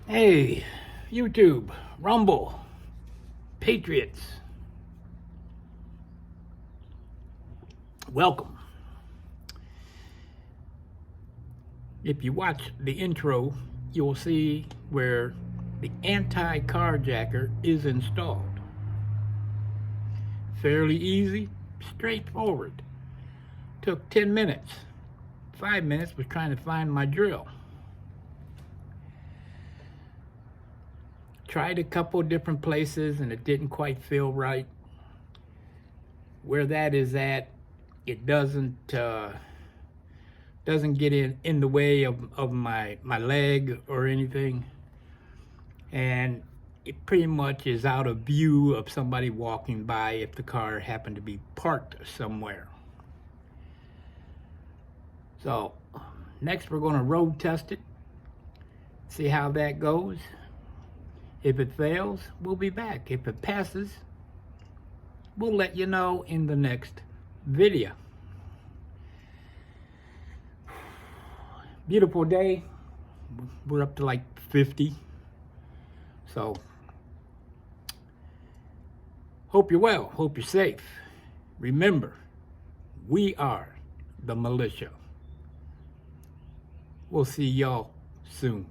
Hey, YouTube, Rumble, Patriots, welcome. If you watch the intro, you'll see where the Anti-Carjacker is installed. Fairly easy, straightforward. Took 10 minutes. 5 minutes was trying to find my drill. Tried a couple different places and it didn't quite feel right. Where that is at, it doesn't get in the way of my leg or anything, and it pretty much is out of view of somebody walking by if the car happened to be parked somewhere. So next we're going to road test it, see how that goes. If it fails, we'll be back. If it passes, we'll let you know in the next video. Beautiful day. We're up to like 50. So, hope you're well. Hope you're safe. Remember, we are the militia. We'll see y'all soon.